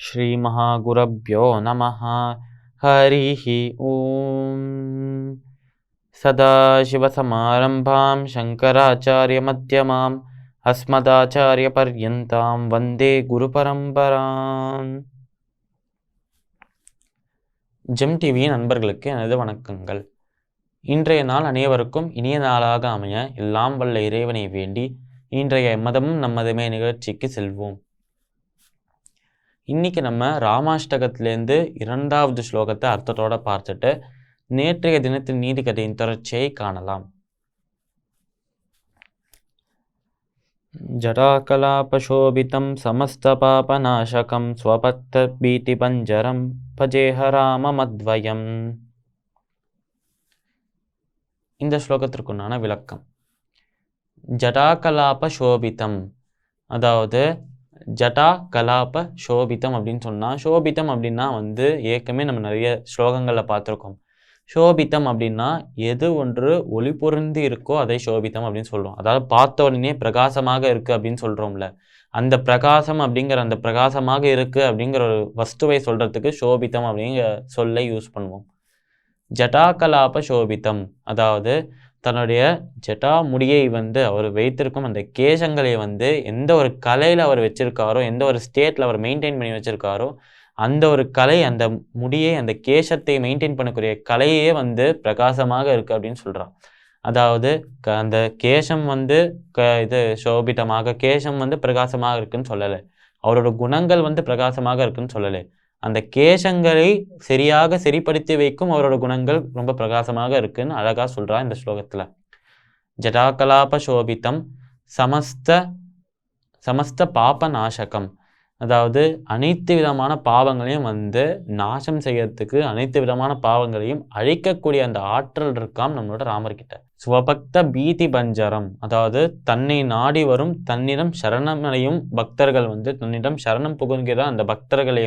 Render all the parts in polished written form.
श्रीमहागुरभ्यो नमः। हरिः ॐ। सदाशिवसमारम्भां शङ्कराचार्यमध्यमाम् अस्मदाचार्यपर्यन्तां वन्दे குருபரம்பராம். ஜெம் டிவியின் நண்பர்களுக்கு எனது வணக்கங்கள். இன்றைய நாள் அனைவருக்கும் இனிய நாளாக அமைய எல்லாம் வல்ல இறைவனை வேண்டி இன்றைய எம்மதமும் நம்மதமே நிகழ்ச்சிக்கு செல்வோம். இன்னைக்கு நம்ம ராமாஷ்டகத்திலேருந்து 2வது ஸ்லோகத்தை அர்த்தத்தோட பார்த்துட்டு நேற்றைய தினத்தின் நீதி கதையின் தொடர்ச்சியை காணலாம். ஜடாகலாபசோபிதம் சமஸ்தபாபநாசகம் ஸ்வபக்த பீதி பஞ்சரம் பஜேஹ ராமமத்வயம். இந்த ஸ்லோகத்திற்குண்டான விளக்கம். ஜடாகலாபசோபிதம், அதாவது ஜடா கலாப சோபிதம் அப்படின்னு சொன்னால், சோபிதம் அப்படின்னா ஏற்கனவே நம்ம நிறைய ஸ்லோகங்களில் பார்த்துருக்கோம். சோபிதம் அப்படின்னா எது ஒன்று ஒளி பொருந்தி இருக்கோ அதை சோபிதம் அப்படின்னு சொல்கிறோம். அதாவது பார்த்த உடனே பிரகாசமாக இருக்குது அப்படின்னு சொல்கிறோம்ல, அந்த பிரகாசம் அப்படிங்கிற அந்த பிரகாசமாக இருக்குது அப்படிங்கிற ஒரு வஸ்துவை சொல்கிறதுக்கு சோபிதம் அப்படிங்கிற சொல்லை யூஸ் பண்ணுவோம். ஜடாகலாப சோபிதம், அதாவது தன்னுடைய ஜட்டா முடியை அவர் வைத்திருக்கும் அந்த கேசங்களை எந்த ஒரு கலையில் அவர் வச்சிருக்காரோ, எந்த ஒரு ஸ்டேட்டில் அவர் மெயின்டைன் பண்ணி வச்சிருக்காரோ, அந்த ஒரு கலை, அந்த முடியை, அந்த கேசத்தை மெயின்டைன் பண்ணக்கூடிய கலையே பிரகாசமாக இருக்குது அப்படின்னு சொல்கிறான். அதாவது அந்த கேசம் இது சோபிதமாக, கேசம் பிரகாசமாக இருக்குன்னு சொல்லலை, அவரோட குணங்கள் பிரகாசமாக இருக்குன்னு சொல்லலை, அந்த கேசங்களை சரியாக சரிப்படுத்தி வைக்கும் அவரோட குணங்கள் ரொம்ப பிரகாசமாக இருக்குன்னு அழகா சொல்றா இந்த ஸ்லோகத்துல. ஜடாகலாப சோபிதம் சமஸ்த பாப நாசகம், அதாவது அனைத்து விதமான பாவங்களையும் நாசம் செய்யறதுக்கு, அனைத்து விதமான பாவங்களையும் அழிக்கக்கூடிய அந்த ஆற்றல் இருக்காம் நம்மளோட ராமர்கிட்ட. ஸ்வபக்த பீதி பஞ்சரம், அதாவது தன்னை நாடி வரும், தன்னிடம் சரணமடையும் பக்தர்கள் தன்னிடம் சரணம் புகுகிற அந்த பக்தர்களை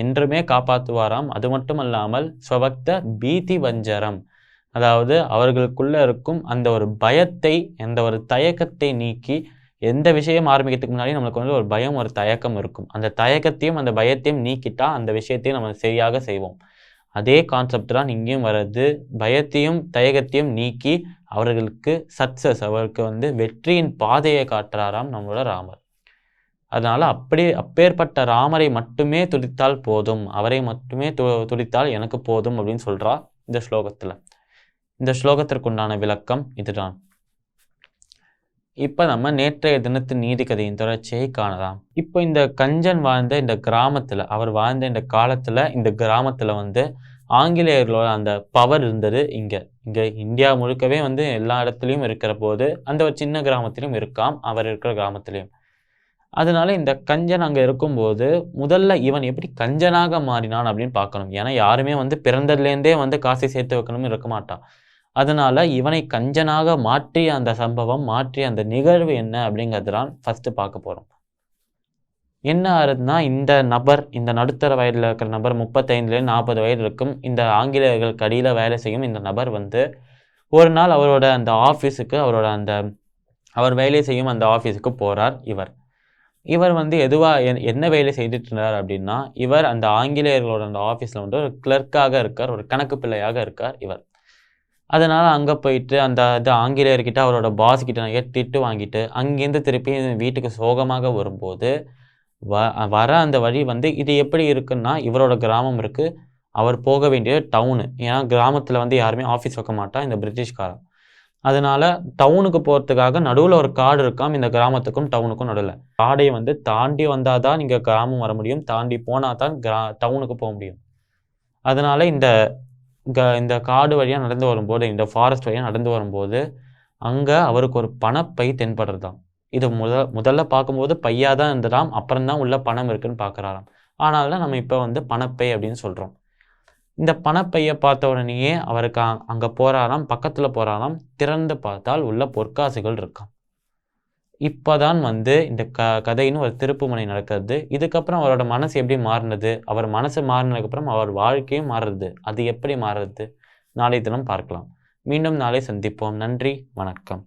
என்றுமே காப்பாற்றுவாராம். அது மட்டும் அல்லாமல் ஸ்வபக்த பீதி பஞ்சரம், அதாவது அவர்களுக்குள்ள இருக்கும் அந்த ஒரு பயத்தை, அந்த ஒரு தயக்கத்தை நீக்கி, எந்த விஷயம் ஆரம்பிக்கிறதுக்கு முன்னாடி நம்மளுக்கு ஒரு பயம், ஒரு தயக்கம் இருக்கும், அந்த தயக்கத்தையும் அந்த பயத்தையும் நீக்கிட்டா அந்த விஷயத்தையும் நம்ம சரியாக செய்வோம். அதே கான்செப்ட் தான் இங்கேயும் வர்றது. பயத்தையும் தயக்கத்தையும் நீக்கி அவர்களுக்கு சக்சஸ், அவருக்கு வெற்றியின் பாதையை காட்டுறாராம் நம்மளோட ராமர். அதனால அப்பேற்பட்ட ராமரை மட்டுமே துதித்தால் போதும், அவரை மட்டுமே துதித்தால் எனக்கு போதும் அப்படின்னு சொல்றா இந்த ஸ்லோகத்துல. இந்த ஸ்லோகத்திற்குண்டான விளக்கம் இதுதான். இப்ப நம்ம நேற்றைய தினத்தின் நீதி கதையின் தொடர்ச்சியை காணலாம். இப்போ இந்த கஞ்சன் வாழ்ந்த இந்த கிராமத்துல, அவர் வாழ்ந்த இந்த காலத்துல இந்த கிராமத்துல ஆங்கிலேயர்களோட அந்த பவர் இருந்தது. இங்க இந்தியா முழுக்கவே எல்லா இடத்துலையும் இருக்கிற போது அந்த ஒரு சின்ன கிராமத்திலும் இருக்காம், அவர் இருக்கிற கிராமத்திலையும். அதனால இந்த கஞ்சன் அங்கே இருக்கும்போது முதல்ல இவன் எப்படி கஞ்சனாக மாறினான் அப்படின்னு பார்க்கணும். ஏன்னா யாருமே பிறந்ததுலேருந்தே காசை சேர்த்து வைக்கணும்னு இருக்க மாட்டான். அதனால இவனை கஞ்சனாக மாற்றிய அந்த சம்பவம், மாற்றிய அந்த நிகழ்வு என்ன அப்படிங்கிறதுதான் ஃபர்ஸ்ட் பார்க்க போறோம். என்ன ஆறுதுன்னா, இந்த நபர், இந்த நடுத்தர வயதில் இருக்கிற நபர், 35லேருந்து 40 வயது இருக்கும், இந்த ஆங்கிலேயர்களுக்கு அடியில் வேலை செய்யும் இந்த நபர் ஒரு நாள் அவரோட அந்த ஆஃபீஸுக்கு, அவரோட அந்த அவர் வேலை செய்யும் அந்த ஆஃபீஸுக்கு போறார். இவர் என்ன வேலை செய்துட்டு இருந்தார் அப்படின்னா, இவர் அந்த ஆங்கிலேயர்களோட அந்த ஆஃபீஸில் ஒரு கிளர்க்காக இருக்கார், ஒரு கணக்கு பிள்ளையாக இருக்கார் இவர். அதனால அங்கே போயிட்டு அந்த ஆங்கிலேயர்கிட்ட, அவரோட பாஸ் கிட்ட நிறைய திட்டு வாங்கிட்டு அங்கேருந்து திருப்பி வீட்டுக்கு சோகமாக வரும்போது வர அந்த வழி இது எப்படி இருக்குன்னா, இவரோட கிராமம் இருக்கு, அவர் போக வேண்டிய டவுனு. ஏன்னா கிராமத்தில் யாருமே ஆஃபீஸ் வைக்க மாட்டா இந்த பிரிட்டிஷ்காரன். அதனால டவுனுக்கு போகிறதுக்காக நடுவில் ஒரு காடு இருக்காம், இந்த கிராமத்துக்கும் டவுனுக்கும் நடுவில். காடை தாண்டி வந்தாதான் இங்கே கிராமம் வர முடியும், தாண்டி போனால் தான் டவுனுக்கு போக முடியும். அதனால இந்த காடு வழியாக நடந்து வரும்போது, இந்த ஃபாரஸ்ட் வழியாக நடந்து வரும்போது அங்கே அவருக்கு ஒரு பணப்பை தென்படுறதாம். இது முதல்ல பார்க்கும்போது பையா தான் இருந்ததாம், அப்புறம்தான் உள்ள பணம் இருக்குன்னு பார்க்குறாராம். ஆனால் தான் நம்ம இப்போ பணப்பை அப்படின்னு சொல்கிறோம். இந்த பணப்பையை பார்த்த உடனேயே அவருக்கு அங்கே போறாராம், பக்கத்தில் போறாராம். திறந்து பார்த்தால் உள்ள பொற்காசுகள் இருக்காம். இப்போதான் இந்த கதைன்னு ஒரு திருப்புமுனை நடக்கிறது. இதுக்கப்புறம் அவரோட மனசு எப்படி மாறினது, அவர் மனசு மாறினதுக்கப்புறம் அவர் வாழ்க்கையும் மாறுறது, அது எப்படி மாறுறது, நாளை தினம் பார்க்கலாம். மீண்டும் நாளை சந்திப்போம். நன்றி, வணக்கம்.